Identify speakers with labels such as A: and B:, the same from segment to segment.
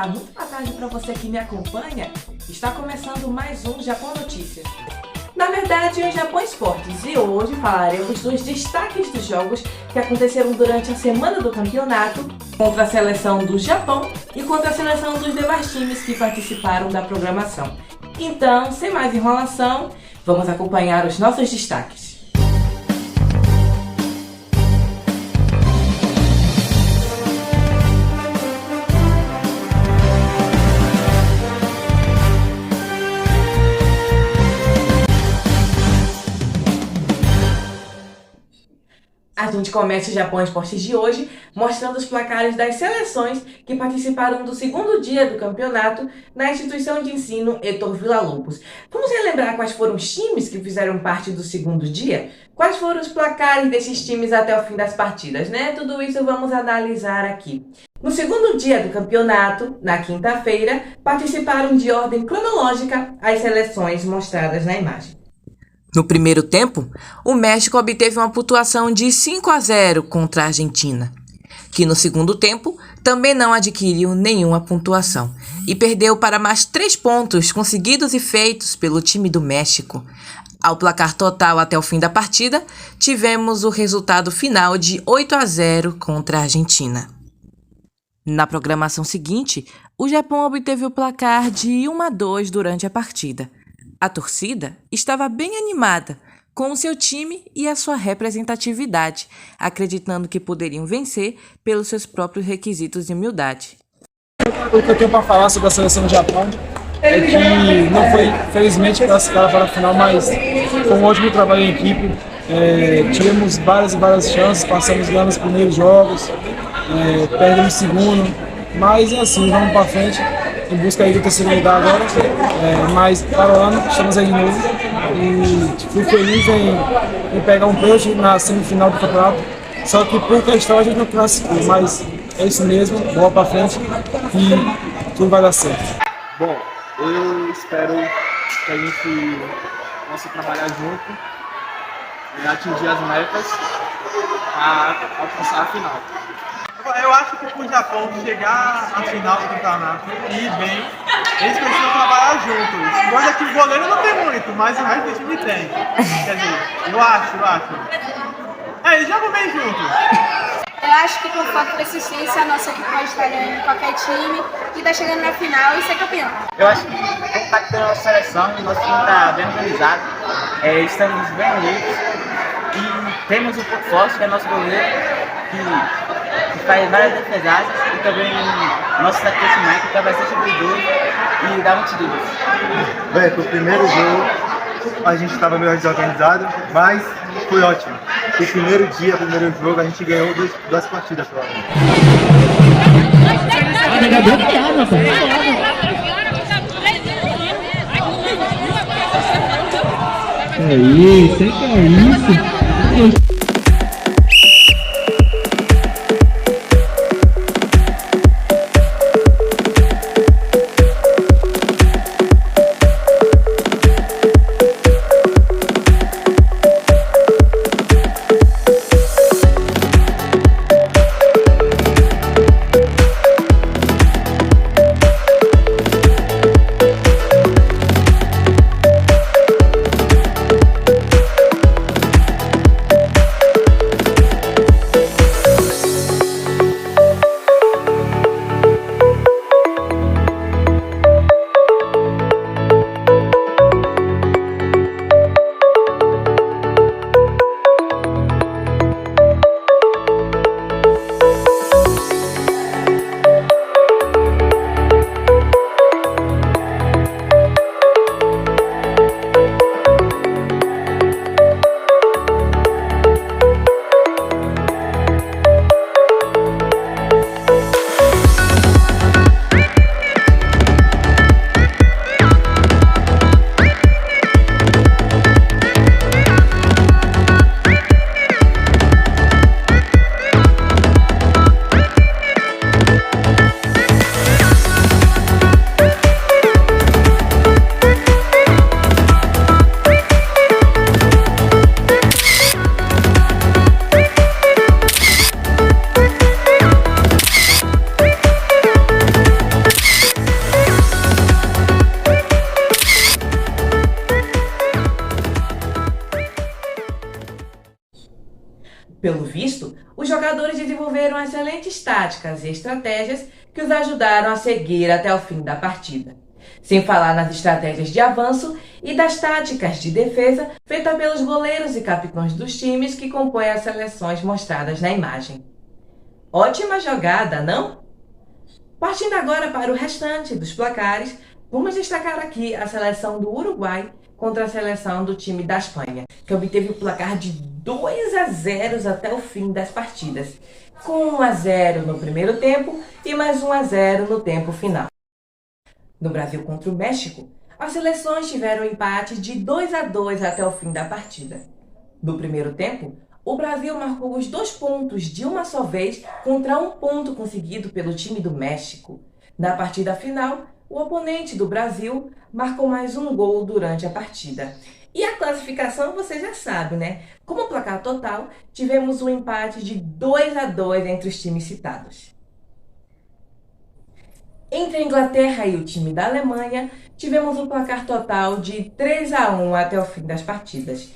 A: Olá, muito boa tarde para você que me acompanha. Está começando mais um Japão Notícias. Na verdade, o Japão Esportes, e hoje falaremos dos destaques dos jogos que aconteceram durante a semana do campeonato contra a seleção do Japão e contra a seleção dos demais times que participaram da programação. Então, sem mais enrolação, vamos acompanhar os nossos destaques. A gente começa o Japão Esportes de hoje mostrando os placares das seleções que participaram do segundo dia do campeonato na instituição de ensino Heitor Villa-Lobos. Vamos relembrar quais foram os times que fizeram parte do segundo dia? Quais foram os placares desses times até o fim das partidas, né? Tudo isso vamos analisar aqui. No segundo dia do campeonato, na quinta-feira, participaram de ordem cronológica as seleções mostradas na imagem.
B: No primeiro tempo, o México obteve uma pontuação de 5-0 contra a Argentina, que no segundo tempo também não adquiriu nenhuma pontuação e perdeu para mais 3 pontos conseguidos e feitos pelo time do México. Ao placar total até o fim da partida, tivemos o resultado final de 8-0 contra a Argentina. Na programação seguinte, o Japão obteve o placar de 1-2 durante a partida. A torcida estava bem animada com o seu time e a sua representatividade, acreditando que poderiam vencer pelos seus próprios requisitos de humildade.
C: O que eu tenho para falar sobre a seleção do Japão é que não foi, felizmente, classificada para a final, mas foi um ótimo trabalho em equipe. Tivemos várias chances, passamos ganhando os primeiros jogos, perdemos o segundo, mas é assim, vamos para frente. Em busca aí do terceiro lugar agora, mas para o ano estamos aí de novo e fui feliz em pegar um peixe na semifinal do campeonato, só que por questão a gente não classificou, mas é isso mesmo, bola para frente e tudo vai dar certo.
D: Bom, eu espero que a gente possa trabalhar junto e atingir as metas para alcançar a final.
E: Eu acho que para o Japão chegar à final do campeonato e ir bem, eles precisam trabalhar juntos. Coisa que o goleiro não tem muito, mas o resto do time tem. Quer dizer, eu acho. Eles jogam bem juntos.
F: Eu acho que com foco e persistência a nossa equipe pode estar ganhando qualquer time e estar chegando na final e ser campeão.
G: Eu acho que com o pacto da nossa seleção, nosso time está bem organizado, estamos bem unidos e temos um ponto forte que é nosso goleiro, que faz várias defesadas e também nosso atacante Mike, que é bastante habilidoso e dá muitos dribles.
H: Bem, pro primeiro jogo a gente estava meio desorganizado, mas foi ótimo. O primeiro jogo, a gente ganhou duas partidas pelo menos.
I: É isso.
A: desenvolveram excelentes táticas e estratégias que os ajudaram a seguir até o fim da partida. Sem falar nas estratégias de avanço e das táticas de defesa feitas pelos goleiros e capitães dos times que compõem as seleções mostradas na imagem. Ótima jogada, não? Partindo agora para o restante dos placares, vamos destacar aqui a seleção do Uruguai contra a seleção do time da Espanha, que obteve o placar de 2-0 até o fim das partidas, com 1-0 no primeiro tempo e mais 1-0 no tempo final. No Brasil contra o México, as seleções tiveram empate de 2-2 até o fim da partida. No primeiro tempo, o Brasil marcou os 2 pontos de uma só vez contra 1 ponto conseguido pelo time do México. Na partida final, o oponente do Brasil marcou mais um gol durante a partida. E a classificação você já sabe, né? Como placar total, tivemos um empate de 2-2 entre os times citados. Entre a Inglaterra e o time da Alemanha, tivemos um placar total de 3-1 até o fim das partidas.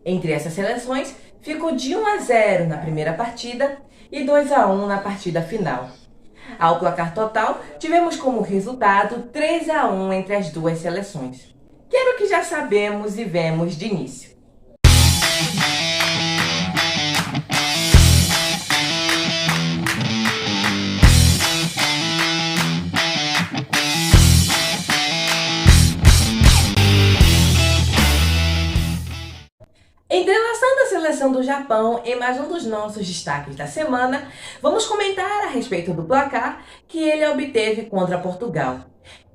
A: Entre essas seleções, ficou de 1-0 na primeira partida e 2-1 na partida final. Ao placar total, tivemos como resultado 3-1 entre as duas seleções, que era o que já sabemos e vemos de início. Entrelaçando a seleção do Japão em mais um dos nossos destaques da semana, vamos comentar a respeito do placar que ele obteve contra Portugal.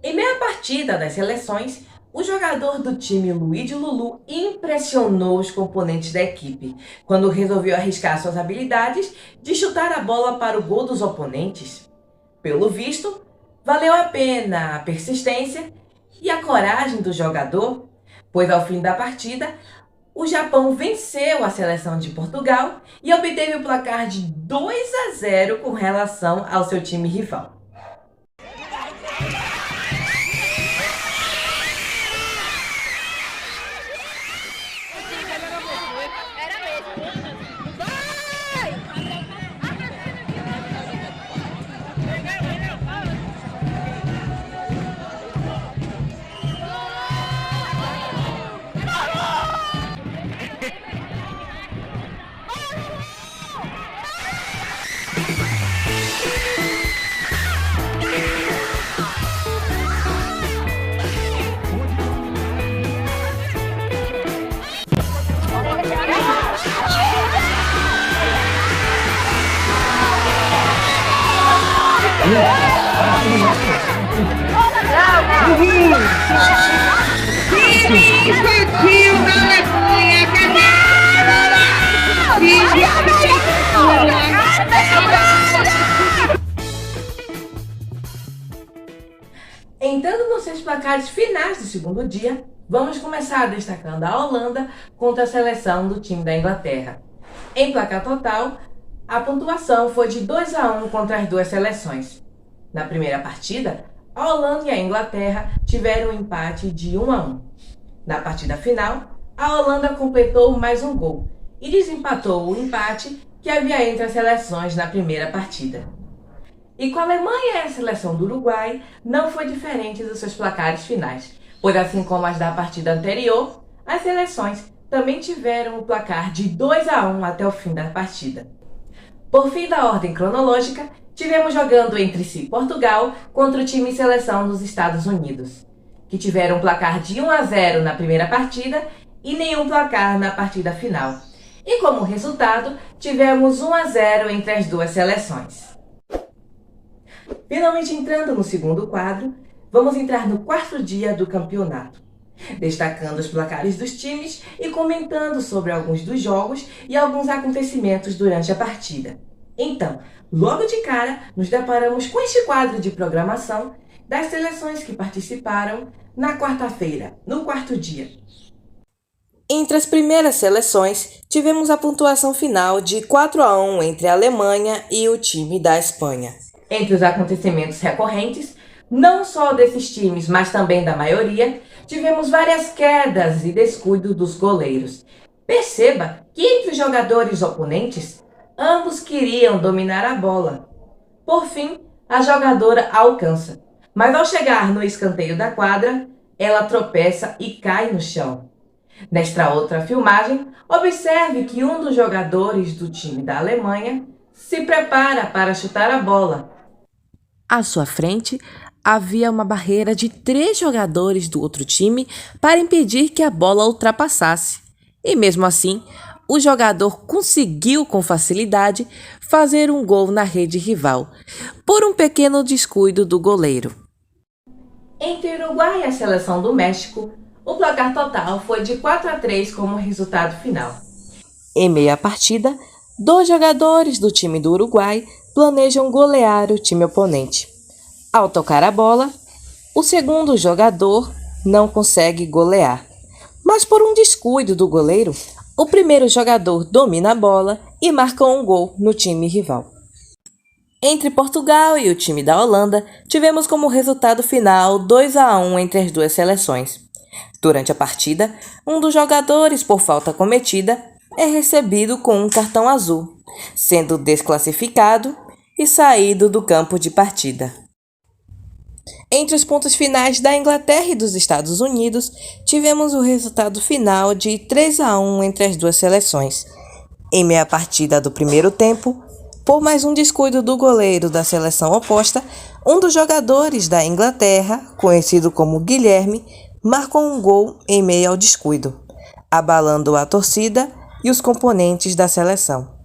A: Em meia partida das seleções, o jogador do time Luigi Lulu impressionou os componentes da equipe, quando resolveu arriscar suas habilidades de chutar a bola para o gol dos oponentes. Pelo visto, valeu a pena a persistência e a coragem do jogador, pois ao fim da partida, o Japão venceu a seleção de Portugal e obteve o placar de 2-0 com relação ao seu time rival. Entrando nos seus placares finais do segundo dia, vamos começar destacando a Holanda contra a seleção do time da Inglaterra. Em placar total, a pontuação foi de 2-1 contra as duas seleções. Na primeira partida, a Holanda e a Inglaterra tiveram um empate de 1-1. Na partida final, a Holanda completou mais um gol e desempatou o empate que havia entre as seleções na primeira partida. E com a Alemanha e a seleção do Uruguai, não foi diferente dos seus placares finais, pois assim como as da partida anterior, as seleções também tiveram o placar de 2-1 até o fim da partida. Por fim da ordem cronológica, tivemos jogando entre si Portugal contra o time e seleção dos Estados Unidos, que tiveram um placar de 1-0 na primeira partida e nenhum placar na partida final. E como resultado, tivemos 1-0 entre as duas seleções. Finalmente entrando no segundo quadro, vamos entrar no quarto dia do campeonato, destacando os placares dos times e comentando sobre alguns dos jogos e alguns acontecimentos durante a partida. Então, logo de cara, nos deparamos com este quadro de programação das seleções que participaram na quarta-feira, no quarto dia. Entre as primeiras seleções, tivemos a pontuação final de 4-1 entre a Alemanha e o time da Espanha. Entre os acontecimentos recorrentes, não só desses times, mas também da maioria, tivemos várias quedas e descuido dos goleiros. Perceba que entre os jogadores oponentes, Ambos queriam dominar a bola. Por fim, a jogadora alcança, mas ao chegar no escanteio da quadra, ela tropeça e cai no chão. Nesta outra filmagem, observe que um dos jogadores do time da Alemanha se prepara para chutar a bola.
B: À sua frente, havia uma barreira de 3 jogadores do outro time para impedir que a bola ultrapassasse. E mesmo assim, o jogador conseguiu com facilidade fazer um gol na rede rival, por um pequeno descuido do goleiro.
A: Entre o Uruguai e a seleção do México, o placar total foi de 4-3 como resultado final.
B: Em meio à partida, 2 jogadores do time do Uruguai planejam golear o time oponente. Ao tocar a bola, o segundo jogador não consegue golear, mas por um descuido do goleiro, o primeiro jogador domina a bola e marca um gol no time rival. Entre Portugal e o time da Holanda, tivemos como resultado final 2-1 entre as duas seleções. Durante a partida, um dos jogadores, por falta cometida, é recebido com um cartão azul, sendo desclassificado e saído do campo de partida. Entre os pontos finais da Inglaterra e dos Estados Unidos, tivemos o resultado final de 3-1 entre as duas seleções. Em meia partida do primeiro tempo, por mais um descuido do goleiro da seleção oposta, um dos jogadores da Inglaterra, conhecido como Guilherme, marcou um gol em meio ao descuido, abalando a torcida e os componentes da seleção.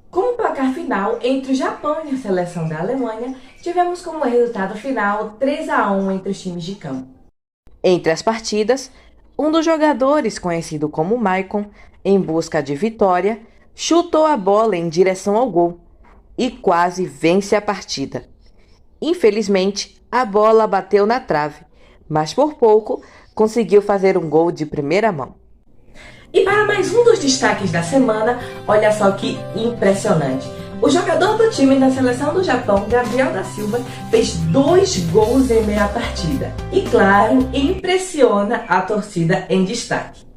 A: Com o placar final entre o Japão e a seleção da Alemanha, tivemos como resultado final 3-1 entre os times de campo.
B: Entre as partidas, um dos jogadores, conhecido como Maicon, em busca de vitória, chutou a bola em direção ao gol e quase vence a partida. Infelizmente, a bola bateu na trave, mas por pouco conseguiu fazer um gol de primeira mão.
A: E para mais um dos destaques da semana, olha só que impressionante. O jogador do time da seleção do Japão, Gabriel da Silva, fez 2 gols em meia partida. E claro, impressiona a torcida em destaque.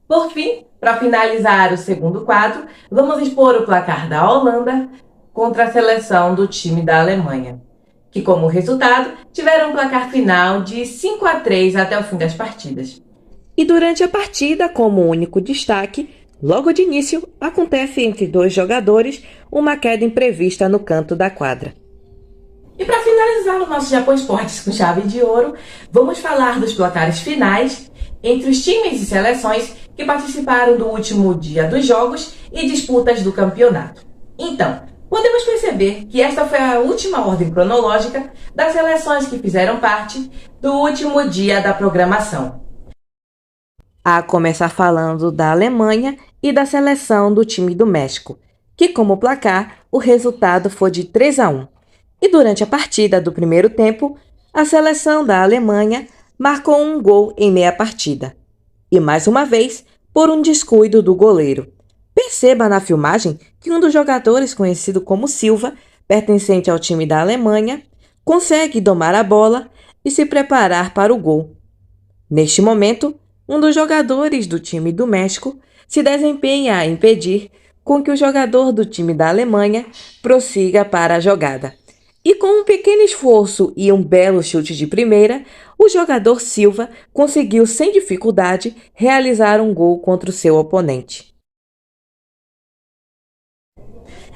A: Por fim, para finalizar o segundo quadro, vamos expor o placar da Holanda contra a seleção do time da Alemanha, que como resultado tiveram um placar final de 5-3 até o fim das partidas.
B: E durante a partida, como único destaque, logo de início, acontece entre 2 jogadores uma queda imprevista no canto da quadra.
A: E para finalizar o nosso Japão Esportes com chave de ouro, vamos falar dos placares finais entre os times e seleções que participaram do último dia dos jogos e disputas do campeonato. Então, podemos perceber que esta foi a última ordem cronológica das seleções que fizeram parte do último dia da programação.
B: A começar falando da Alemanha e da seleção do time do México, que como placar, o resultado foi de 3-1. E durante a partida do primeiro tempo, a seleção da Alemanha marcou um gol em meia partida. E mais uma vez, por um descuido do goleiro. Perceba na filmagem que um dos jogadores, conhecido como Silva, pertencente ao time da Alemanha, consegue domar a bola e se preparar para o gol. Neste momento, um dos jogadores do time do México se desempenha a impedir com que o jogador do time da Alemanha prossiga para a jogada. E com um pequeno esforço e um belo chute de primeira, o jogador Silva conseguiu sem dificuldade realizar um gol contra o seu oponente.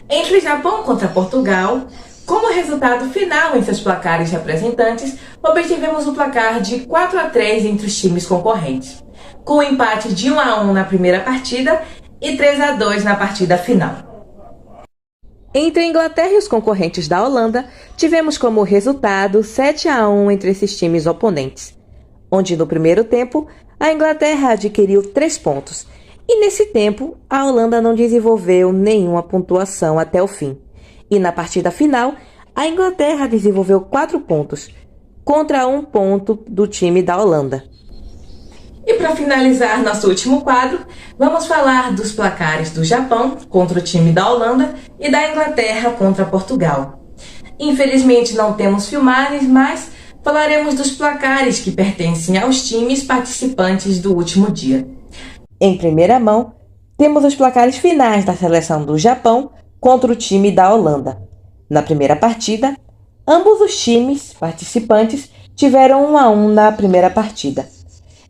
A: Entre Japão contra Portugal, Como resultado final em seus placares representantes, obtivemos o placar de 4-3 entre os times concorrentes, com um empate de 1-1 na primeira partida e 3-2 na partida final. Entre a Inglaterra e os concorrentes da Holanda, tivemos como resultado 7-1 entre esses times oponentes, onde no primeiro tempo a Inglaterra adquiriu 3 pontos, e nesse tempo a Holanda não desenvolveu nenhuma pontuação até o fim. E na partida final, a Inglaterra desenvolveu 4 pontos, contra 1 ponto do time da Holanda. E para finalizar nosso último quadro, vamos falar dos placares do Japão contra o time da Holanda e da Inglaterra contra Portugal. Infelizmente não temos filmagens, mas falaremos dos placares que pertencem aos times participantes do último dia. Em primeira mão, temos os placares finais da seleção do Japão contra o time da Holanda. Na primeira partida, ambos os times participantes tiveram 1-1 na primeira partida.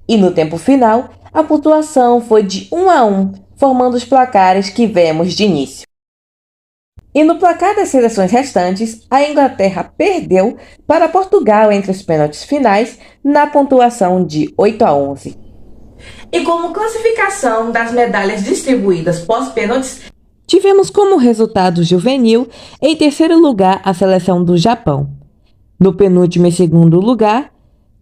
A: E no tempo final, a pontuação foi de 1-1, formando os placares que vemos de início. E no placar das seleções restantes, a Inglaterra perdeu para Portugal entre os pênaltis finais na pontuação de 8-11. E como classificação das medalhas distribuídas pós-pênaltis, tivemos como resultado juvenil, em terceiro lugar, a seleção do Japão. No penúltimo e segundo lugar,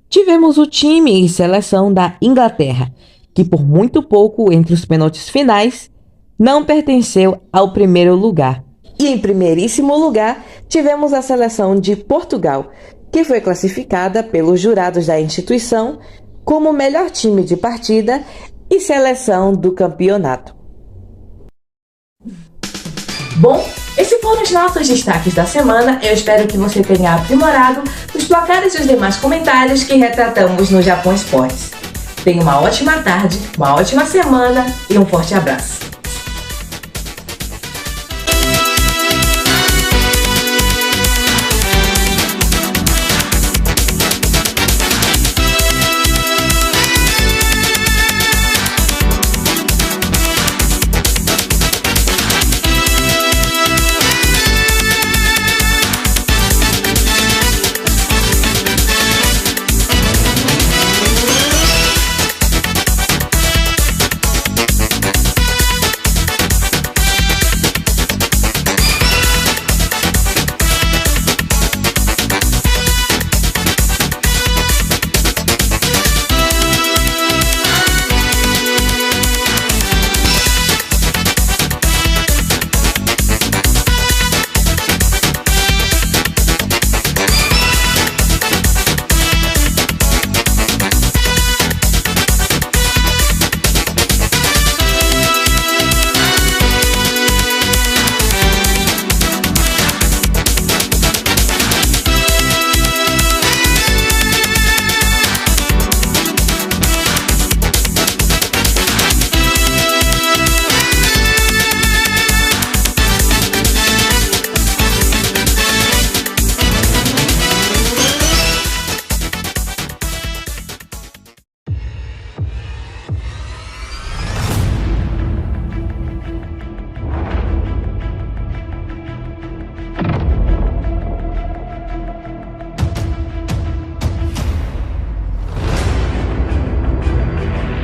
A: tivemos o time e seleção da Inglaterra, que por muito pouco entre os pênaltis finais não pertenceu ao primeiro lugar. E em primeiríssimo lugar, tivemos a seleção de Portugal, que foi classificada pelos jurados da instituição como o melhor time de partida e seleção do campeonato. Bom, esses foram os nossos destaques da semana. Eu espero que você tenha aprimorado os placares e os demais comentários que retratamos no Japão Esportes. Tenha uma ótima tarde, uma ótima semana e um forte abraço.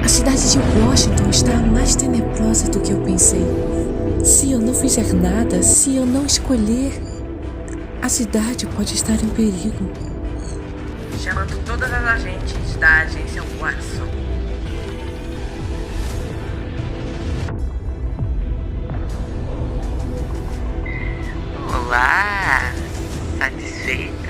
J: A cidade de Washington está mais tenebrosa do que eu pensei. Se eu não fizer nada, se eu não escolher, a cidade pode estar em perigo.
B: Chamando todas as agentes da agência Watson. Olá, satisfeito?